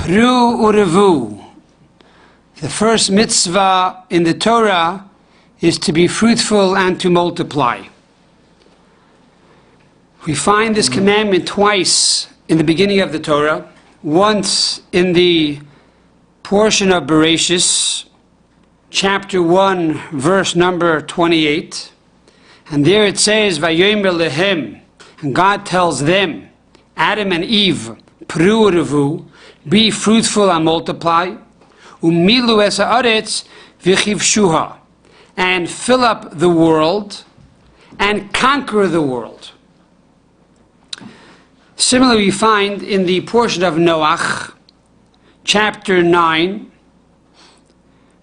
Pru urevu. The first mitzvah in the Torah is to be fruitful and to multiply. We find this commandment twice in the beginning of the Torah. Once in the portion of Bereshis, chapter 1, verse number 28. And there it says, Vayomer lehem, and God tells them, Adam and Eve, Pru urevu, be fruitful and multiply, umilu es haaretz v'chivshuha, and fill up the world and conquer the world. Similarly, we find in the portion of Noach, chapter 9,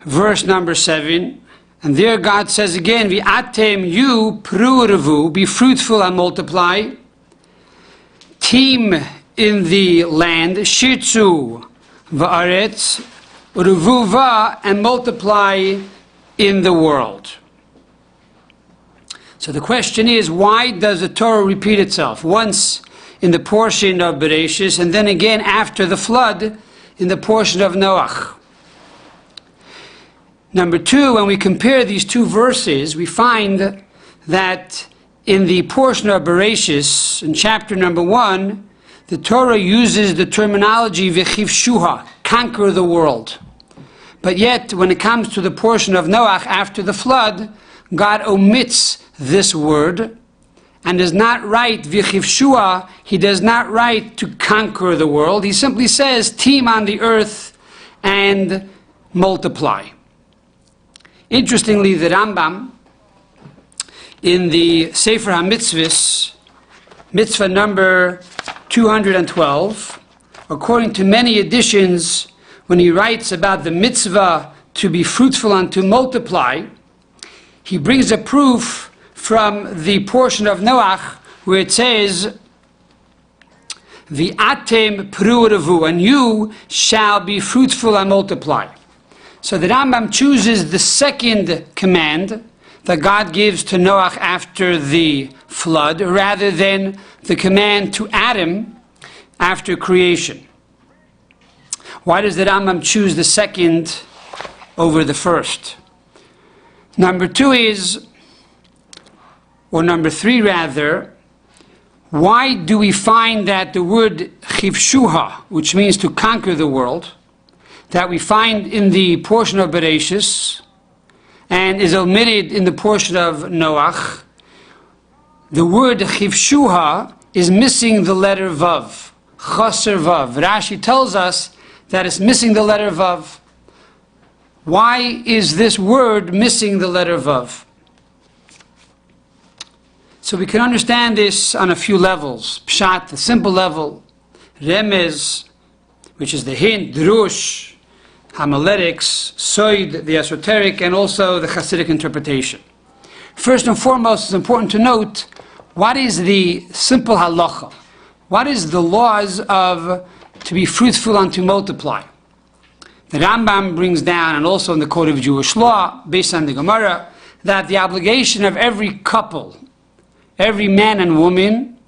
verse number 7, and there God says again, V'atem you pru urevu, be fruitful and multiply, teem in the land, shirtzu va'aretz, urevuva, and multiply in the world. So the question is, why does the Torah repeat itself? Once in the portion of Bereshis, and then again after the flood in the portion of Noach. Number two, when we compare these two verses, we find that in the portion of Bereshis, in chapter number 1, the Torah uses the terminology v'chivshuha, conquer the world. But yet, when it comes to the portion of Noach after the flood, God omits this word and does not write v'chivshuha. He does not write to conquer the world. He simply says, teem on the earth and multiply. Interestingly, the Rambam, in the Sefer HaMitzvahs, mitzvah number 212, according to many editions, when he writes about the mitzvah to be fruitful and to multiply, he brings a proof from the portion of Noach where it says, V'atem pru urevu, and you shall be fruitful and multiply. So the Rambam chooses the second command that God gives to Noach after the flood, rather than the command to Adam after creation. Why does the Rambam choose the second over the first? Number three rather, why do we find that the word chivshuha, which means to conquer the world, that we find in the portion of Bereshis and is omitted in the portion of Noach, the word chivshuha is missing the letter vav, chaser vav. Rashi tells us that it's missing the letter vav. Why is this word missing the letter vav? So we can understand this on a few levels. Pshat, the simple level; remez, which is the hint; drush, homiletics; soid, the esoteric; and also the Hasidic interpretation. First and foremost, it's important to note, what is the simple halacha? What is the laws of to be fruitful and to multiply? The Rambam brings down, and also in the Code of Jewish Law, based on the Gemara, that the obligation of every couple, every man and woman,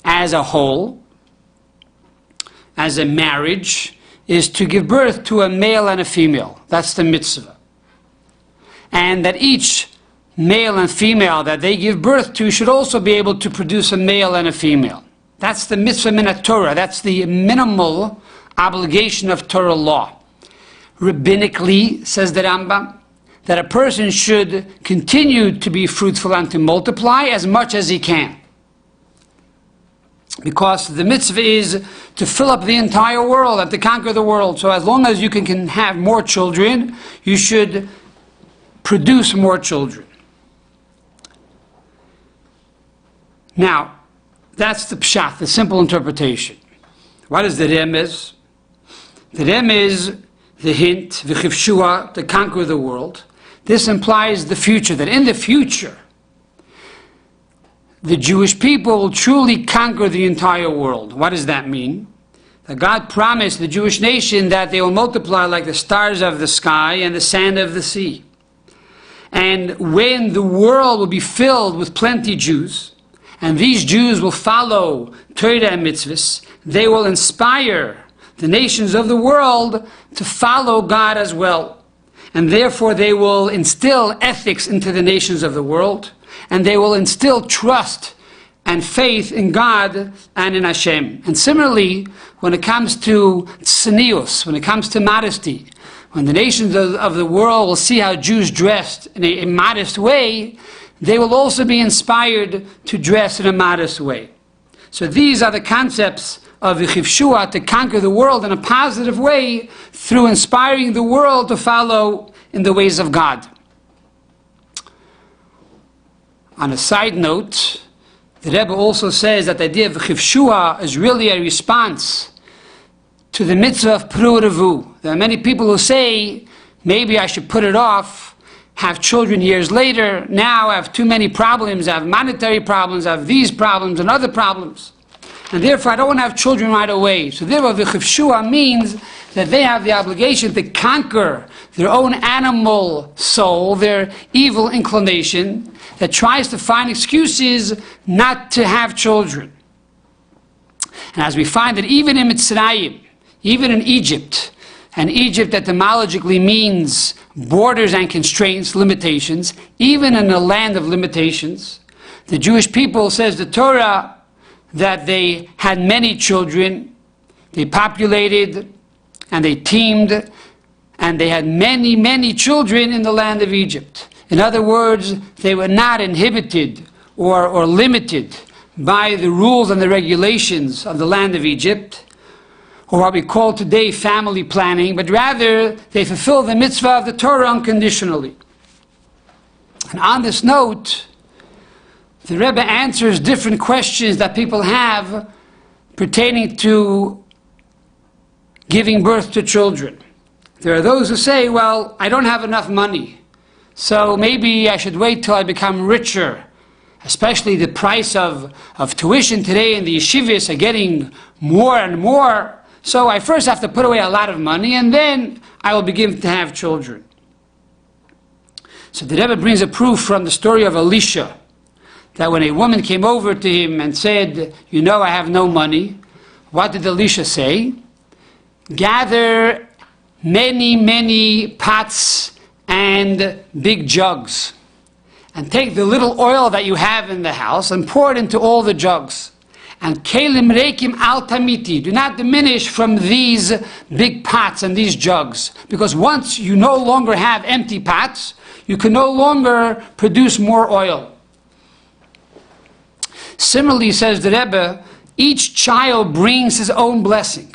as a whole, as a marriage, is to give birth to a male and a female. That's the mitzvah. And that each male and female that they give birth to should also be able to produce a male and a female. That's the mitzvah min Torah. That's the minimal obligation of Torah law. Rabbinically, says the Rambam, that a person should continue to be fruitful and to multiply as much as he can. Because the mitzvah is to fill up the entire world and to conquer the world. So as long as you can have more children, you should produce more children. Now, that's the pshat, the simple interpretation. What is the remez? The remez, the hint, v'chivshua, to conquer the world. This implies the future, that in the future, the Jewish people will truly conquer the entire world. What does that mean? That God promised the Jewish nation that they will multiply like the stars of the sky and the sand of the sea. And when the world will be filled with plenty Jews, and these Jews will follow Torah and mitzvahs, they will inspire the nations of the world to follow God as well. And therefore they will instill ethics into the nations of the world, and they will instill trust and faith in God and in Hashem. And similarly, when it comes to tznius, when it comes to modesty, when the nations of the world will see how Jews dressed in a modest way, they will also be inspired to dress in a modest way. So these are the concepts of Yechivshua, to conquer the world in a positive way through inspiring the world to follow in the ways of God. On a side note, the Rebbe also says that the idea of Yechivshua is really a response to the mitzvah of Pru. There are many people who say, maybe I should put it off, have children years later. Now I have too many problems. I have monetary problems, I have these problems and other problems. And therefore I don't want to have children right away. So therefore Yechivshua means that they have the obligation to conquer their own animal soul, their evil inclination, that tries to find excuses not to have children. And as we find that even in Mitzrayim, even in Egypt, and Egypt etymologically means borders and constraints, limitations, even in a land of limitations, the Jewish people, says the Torah, that they had many children, they populated, and they teamed, and they had many, many children in the land of Egypt. In other words, they were not inhibited or limited by the rules and the regulations of the land of Egypt, or what we call today family planning, but rather they fulfilled the mitzvah of the Torah unconditionally. And on this note, the Rebbe answers different questions that people have pertaining to giving birth to children. There are those who say, well, I don't have enough money, so maybe I should wait till I become richer. Especially the price of tuition today in the yeshivas are getting more and more. So I first have to put away a lot of money, and then I will begin to have children. So the Rebbe brings a proof from the story of Elisha, that when a woman came over to him and said, you know, I have no money, what did Elisha say? Gather many, many pots and big jugs, and take the little oil that you have in the house and pour it into all the jugs. And kelim reikim al tamiti, do not diminish from these big pots and these jugs, because once you no longer have empty pots, you can no longer produce more oil. Similarly, says the Rebbe, each child brings his own blessing.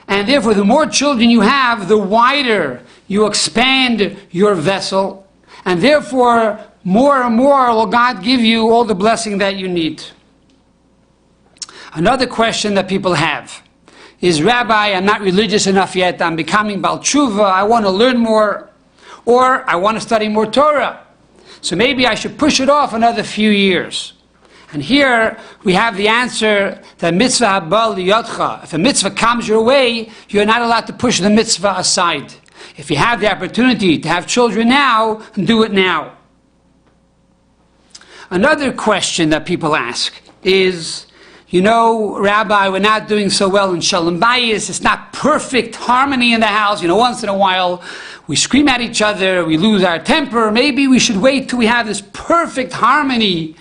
And therefore, the more children you have, the wider you expand your vessel. And therefore, more and more will God give you all the blessing that you need. Another question that people have is, Rabbi, I'm not religious enough yet, I'm becoming Baal Tshuva, I want to learn more, or I want to study more Torah. So maybe I should push it off another few years. And here we have the answer that mitzvah haba liyotcha. If a mitzvah comes your way, you're not allowed to push the mitzvah aside. If you have the opportunity to have children now, do it now. Another question that people ask is, you know, Rabbi, we're not doing so well in Shalom Bayis. It's not perfect harmony in the house. You know, once in a while we scream at each other, we lose our temper. Maybe we should wait till we have this perfect harmony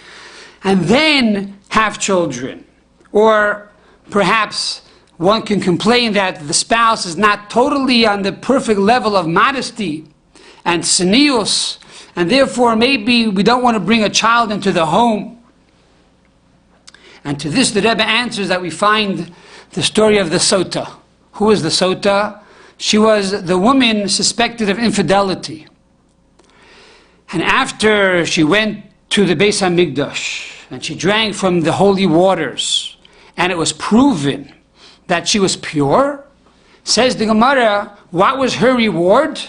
and then have children. Or perhaps one can complain that the spouse is not totally on the perfect level of modesty and tznius, and therefore maybe we don't want to bring a child into the home. And to this the Rebbe answers that we find the story of the Sota. Who is the Sota? She was the woman suspected of infidelity. And after she went to the Beis HaMikdash, and she drank from the holy waters, and it was proven that she was pure, says the Gemara, what was her reward?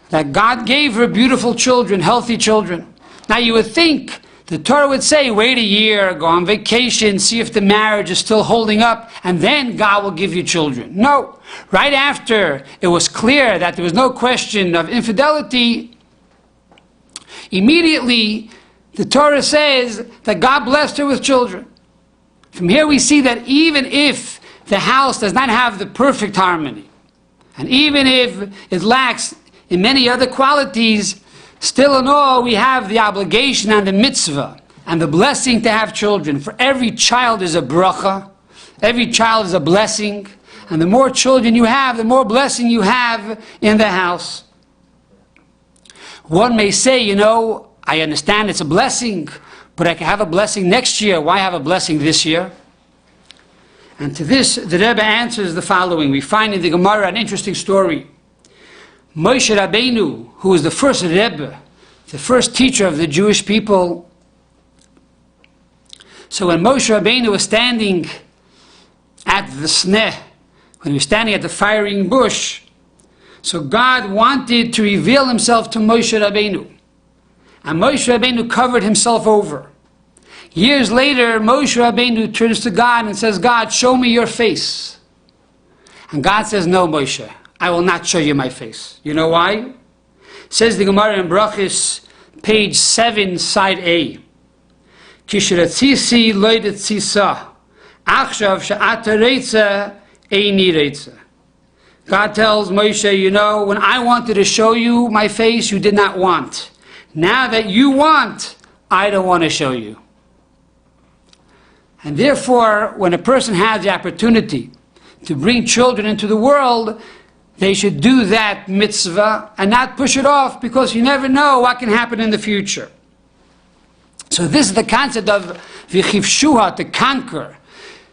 That God gave her beautiful children, healthy children. Now you would think the Torah would say, wait a year, go on vacation, see if the marriage is still holding up, and then God will give you children. No. Right after it was clear that there was no question of infidelity, immediately the Torah says that God blessed her with children. From here we see that even if the house does not have the perfect harmony, and even if it lacks in many other qualities, still in all we have the obligation and the mitzvah and the blessing to have children. For every child is a bracha, every child is a blessing, and the more children you have, the more blessing you have in the house. One may say, I understand it's a blessing, but I can have a blessing next year. Why have a blessing this year? And to this, the Rebbe answers the following. We find in the Gemara an interesting story. Moshe Rabbeinu, who was the first Rebbe, the first teacher of the Jewish people. So when Moshe Rabbeinu was standing at the sneh, when he was standing at the firing bush, so God wanted to reveal himself to Moshe Rabbeinu. And Moshe Rabbeinu covered himself over. Years later, Moshe Rabbeinu turns to God and says, God, show me your face. And God says, no, Moshe, I will not show you my face. You know why? Says the Gemara in Brachis, page 7, side A. Kishratzisi loidetzisa, achshav she'ata reitza, eini reitza. God tells Moshe, when I wanted to show you my face, you did not want. Now that you want, I don't want to show you. And therefore, when a person has the opportunity to bring children into the world, they should do that mitzvah and not push it off, because you never know what can happen in the future. So this is the concept of v'chivshuha, to conquer.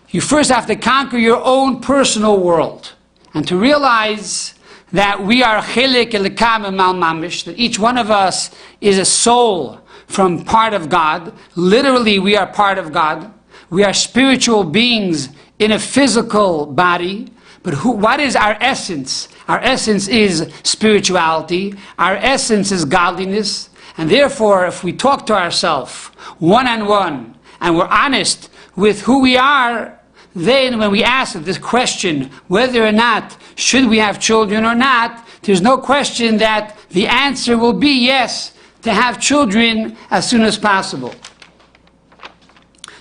You first have to conquer your own personal world, and to realize that we are chelik elikam mal mamish, that each one of us is a soul from part of God. Literally, we are part of God. We are spiritual beings in a physical body. But what is our essence? Our essence is spirituality. Our essence is godliness. And therefore, if we talk to ourselves one-on-one and we're honest with who we are, then when we ask this question, whether or not should we have children or not, there's no question that the answer will be yes, to have children as soon as possible.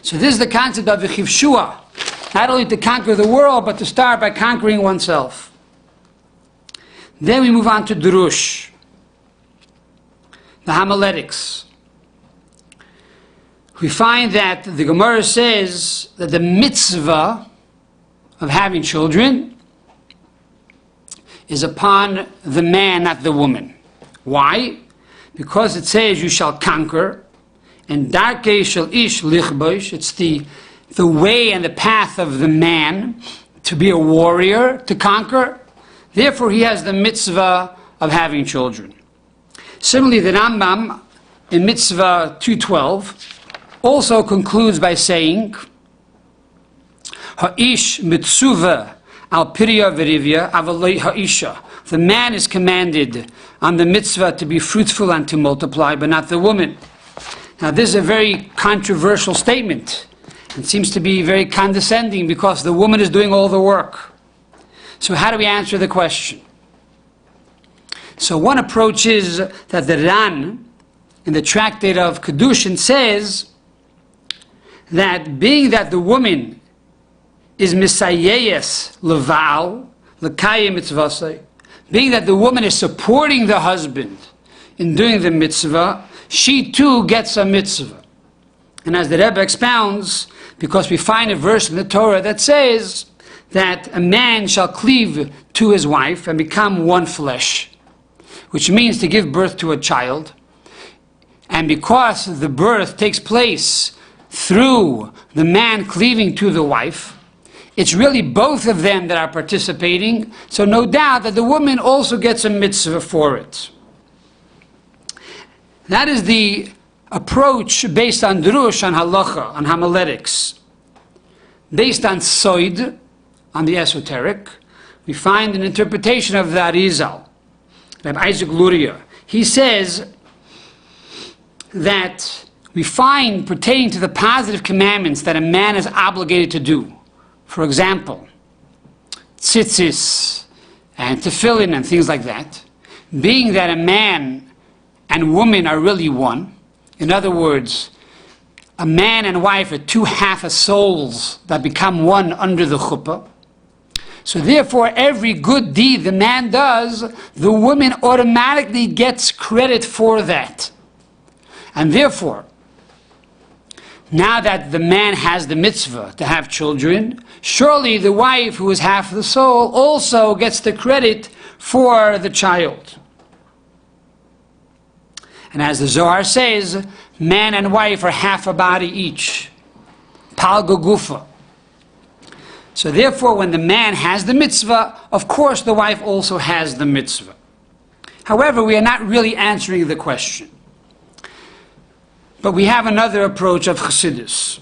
So this is the concept of the chivshua, not only to conquer the world, but to start by conquering oneself. Then we move on to Drush, the homiletics. We find that the Gemara says that the mitzvah of having children is upon the man, not the woman. Why? Because it says you shall conquer, and darkei shel ish lichbosh, it's the way and the path of the man to be a warrior, to conquer. Therefore, he has the mitzvah of having children. Similarly, the Rambam in Mitzvah 2:12 also concludes by saying, Ha'ish mitzuva al pirya v'rivya avalei ha'isha. The man is commanded on the mitzvah to be fruitful and to multiply, but not the woman. Now, this is a very controversial statement. It seems to be very condescending, because the woman is doing all the work. So how do we answer the question? So one approach is that the Ran, in the tractate of Kedushin, says that being that the woman is misayeyes leval, l'kayim mitzvasei, being that the woman is supporting the husband in doing the mitzvah, she too gets a mitzvah. And as the Rebbe expounds, because we find a verse in the Torah that says that a man shall cleave to his wife and become one flesh, which means to give birth to a child. And because the birth takes place through the man cleaving to the wife, it's really both of them that are participating, so no doubt that the woman also gets a mitzvah for it. That is the approach based on drush, on halacha, on homiletics. Based on soid, on the esoteric, we find an interpretation of the Arizal, Rabbi Isaac Luria. He says that we find pertaining to the positive commandments that a man is obligated to do. For example, tzitzis and tefillin and things like that, being that a man and woman are really one. In other words, a man and wife are two half souls that become one under the chuppah. So therefore, every good deed the man does, the woman automatically gets credit for that. And therefore, now that the man has the mitzvah to have children, surely the wife, who is half the soul, also gets the credit for the child. And as the Zohar says, man and wife are half a body each. Palga gufa. So therefore, when the man has the mitzvah, of course the wife also has the mitzvah. However, we are not really answering the question. But we have another approach of Chassidus.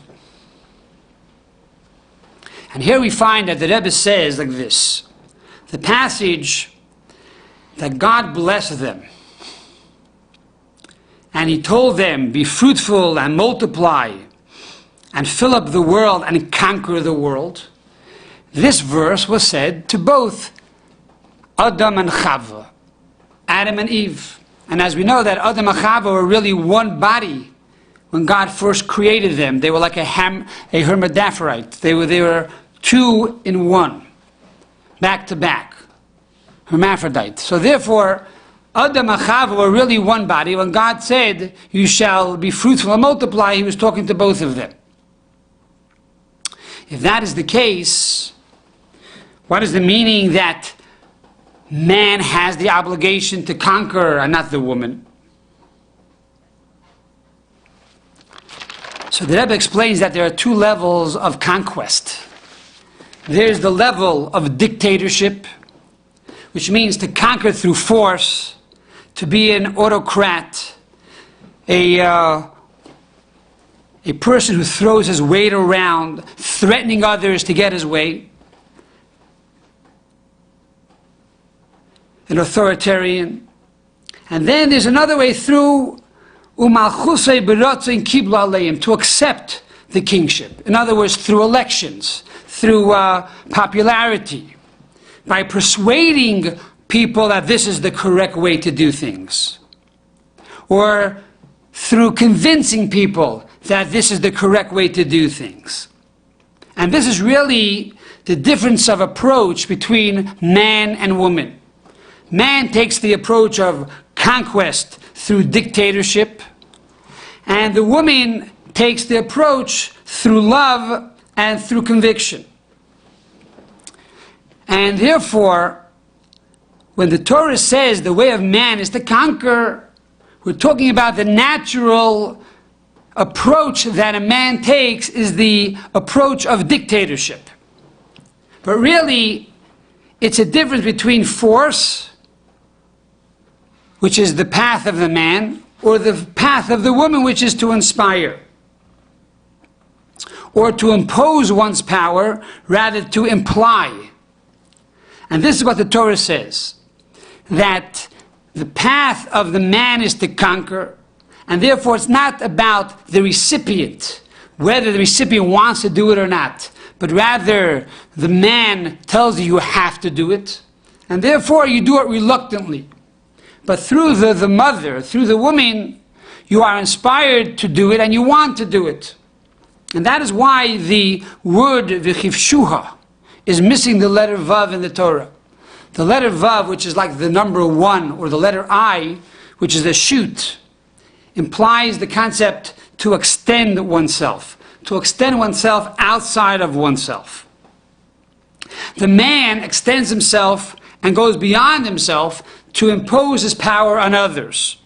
And here we find that the Rebbe says like this: the passage that God blessed them, and he told them, be fruitful and multiply and fill up the world and conquer the world. This verse was said to both Adam and Chava, Adam and Eve. And as we know that Adam and Chava were really one body when God first created them. They were like a hermaphrodite. They were two in one, back to back, hermaphrodite. So therefore, Adam and Chava were really one body. When God said, you shall be fruitful and multiply, he was talking to both of them. If that is the case, what is the meaning that man has the obligation to conquer and not the woman? So the Rebbe explains that there are two levels of conquest. There's the level of dictatorship, which means to conquer through force, to be an autocrat, a person who throws his weight around, threatening others to get his way. An authoritarian. And then there's another way through to accept the kingship. In other words, through elections, through popularity, by persuading people that this is the correct way to do things, or through convincing people that this is the correct way to do things. And this is really the difference of approach between man and woman. Man takes the approach of conquest through dictatorship, and the woman takes the approach through love and through conviction. And therefore, when the Torah says the way of man is to conquer, we're talking about the natural approach that a man takes is the approach of dictatorship. But really, it's a difference between force, which is the path of the man, or the path of the woman, which is to inspire, or to impose one's power, rather to imply. And this is what the Torah says, that the path of the man is to conquer, and therefore it's not about the recipient, whether the recipient wants to do it or not, but rather the man tells you you have to do it, and therefore you do it reluctantly. But through the mother, through the woman, you are inspired to do it and you want to do it. And that is why the word v'chivshuha is missing the letter vav in the Torah. The letter vav, which is like the number 1, or the letter I, which is the shoot, implies the concept to extend oneself outside of oneself. The man extends himself and goes beyond himself to impose his power on others.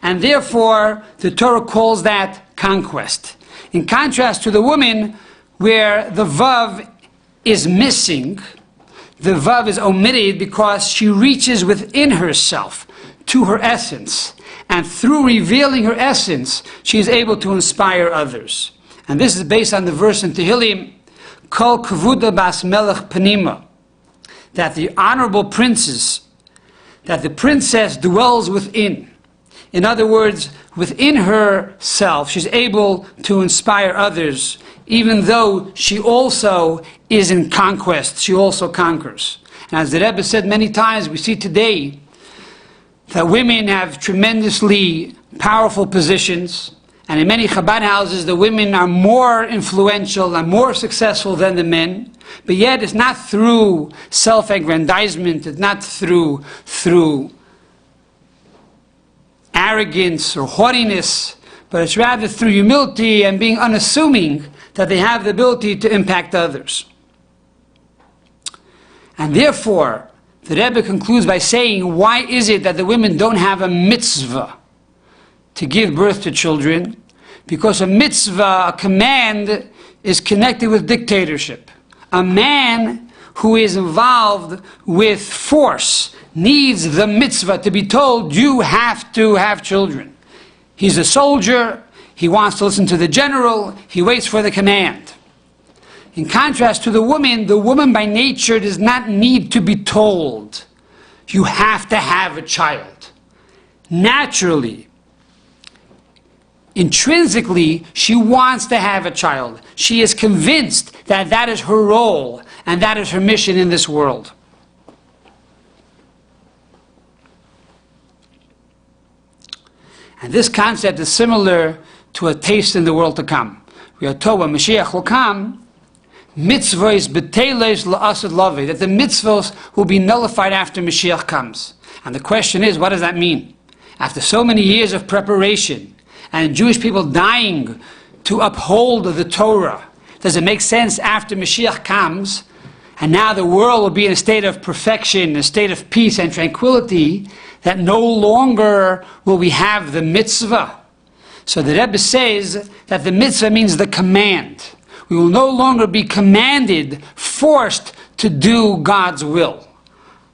And therefore, the Torah calls that conquest. In contrast to the woman, where the vav is missing, the vav is omitted because she reaches within herself to her essence. And through revealing her essence, she is able to inspire others. And this is based on the verse in Tehillim, Kol Kvuda Bas Melech Panima, that the honorable princess, that the princess dwells within. In other words, within herself, she's able to inspire others, even though she also is in conquest. She also conquers. And as the Rebbe said many times, we see today that women have tremendously powerful positions. And in many Chabad houses, the women are more influential and more successful than the men. But yet it's not through self-aggrandizement, it's not through arrogance or haughtiness, but it's rather through humility and being unassuming that they have the ability to impact others. And therefore, the Rebbe concludes by saying, why is it that the women don't have a mitzvah to give birth to children? Because a mitzvah, a command, is connected with dictatorship. A man who is involved with force needs the mitzvah to be told, you have to have children. He's a soldier, he wants to listen to the general, he waits for the command. In contrast to the woman by nature does not need to be told, you have to have a child. Naturally, intrinsically, she wants to have a child. She is convinced that that is her role and that is her mission in this world. And this concept is similar to a taste in the world to come. We are told when Mashiach will come, mitzvahs beteles la'asad lavi, that the mitzvahs will be nullified after Mashiach comes. And the question is, what does that mean? After so many years of preparation, and Jewish people dying to uphold the Torah, does it make sense after Mashiach comes, and now the world will be in a state of perfection, a state of peace and tranquility, that no longer will we have the mitzvah? So the Rebbe says that the mitzvah means the command. We will no longer be commanded, forced to do God's will.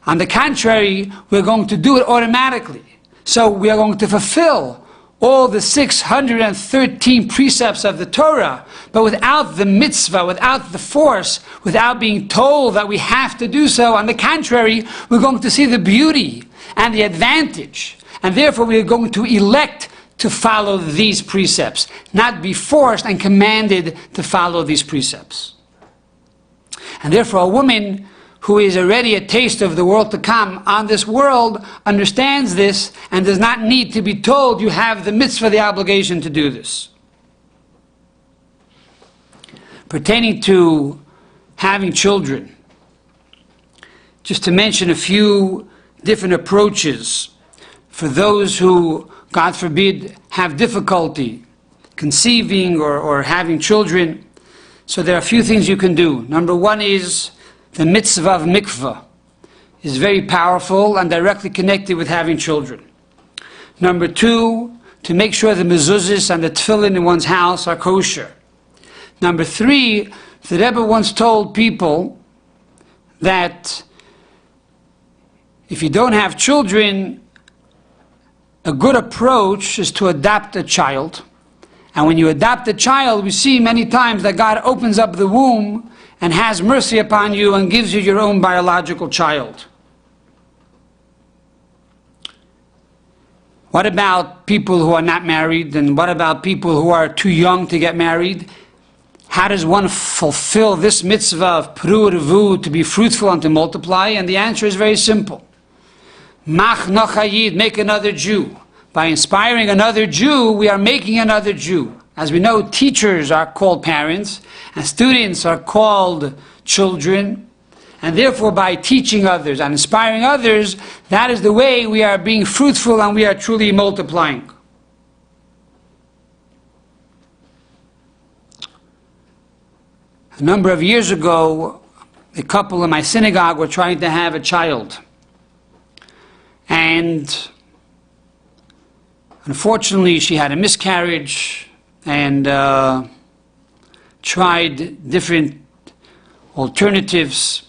On the contrary, we're going to do it automatically. So we are going to fulfill all the 613 precepts of the Torah, but without the mitzvah, without the force, without being told that we have to do so. On the contrary, we're going to see the beauty and the advantage, and therefore we are going to elect to follow these precepts, not be forced and commanded to follow these precepts. And therefore a woman who is already a taste of the world to come on this world understands this and does not need to be told, you have the mitzvah, the obligation to do this. Pertaining to having children, just to mention a few different approaches for those who, God forbid, have difficulty conceiving or having children. So there are a few things you can do. Number one is the mitzvah of mikvah is very powerful and directly connected with having children. Number two, to make sure the mezuzahs and the tefillin in one's house are kosher. Number three, the Rebbe once told people that if you don't have children, a good approach is to adopt a child. And when you adopt a child, we see many times that God opens up the womb and has mercy upon you and gives you your own biological child. What about people who are not married? And what about people who are too young to get married? How does one fulfill this mitzvah of pru revu, to be fruitful and to multiply? And the answer is very simple. Mach nochayid, make another Jew. By inspiring another Jew, we are making another Jew. As we know, teachers are called parents, and students are called children. And therefore, by teaching others and inspiring others, that is the way we are being fruitful and we are truly multiplying. A number of years ago, a couple in my synagogue were trying to have a child. And unfortunately, she had a miscarriage and tried different alternatives,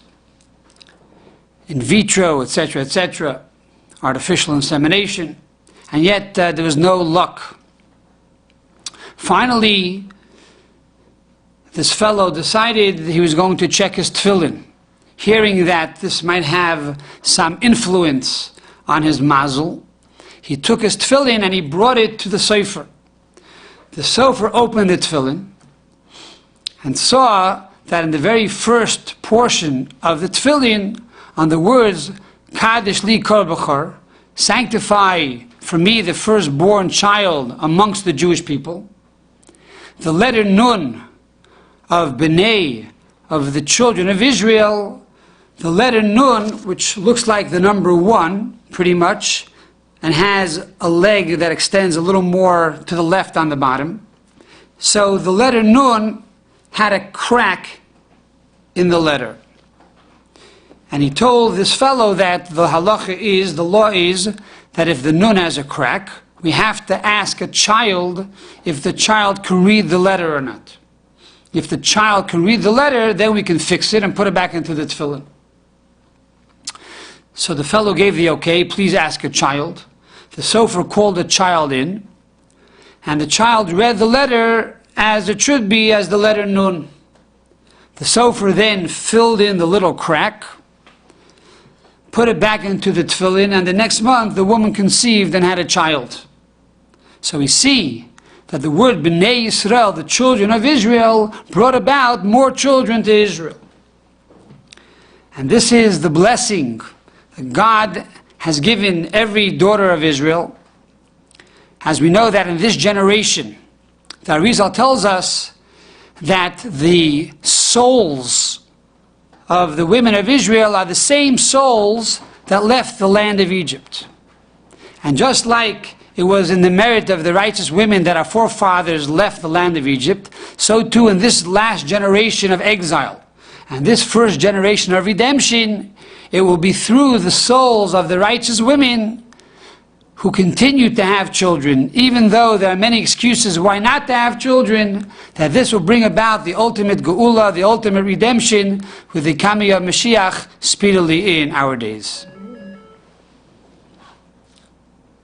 in vitro, etc., artificial insemination, and yet there was no luck. Finally, this fellow decided he was going to check his tefillin, hearing that this might have some influence on his mazel. He took his tefillin and he brought it to the sofer. The sofer opened the tefillin and saw that in the very first portion of the tefillin, on the words Kaddish li kol b'chor, sanctify for me the firstborn child amongst the Jewish people, the letter Nun of B'nai of the children of Israel, the letter Nun, which looks like the number 1, pretty much, and has a leg that extends a little more to the left on the bottom. So the letter Nun had a crack in the letter. And he told this fellow that the law is, that if the Nun has a crack, we have to ask a child if the child can read the letter or not. If the child can read the letter, then we can fix it and put it back into the tefillin. So the fellow gave the okay, please ask a child. The sofer called the child in, and the child read the letter as it should be, as the letter Nun. The sofer then filled in the little crack, put it back into the tefillin, and the next month the woman conceived and had a child. So we see that the word Bnei Yisrael, the children of Israel, brought about more children to Israel. And this is the blessing that God has given every daughter of Israel. As we know that in this generation, the Arizal tells us that the souls of the women of Israel are the same souls that left the land of Egypt. And just like it was in the merit of the righteous women that our forefathers left the land of Egypt, so too in this last generation of exile and this first generation of redemption, it will be through the souls of the righteous women who continue to have children, even though there are many excuses why not to have children, that this will bring about the ultimate geula, the ultimate redemption, with the coming of Mashiach speedily in our days.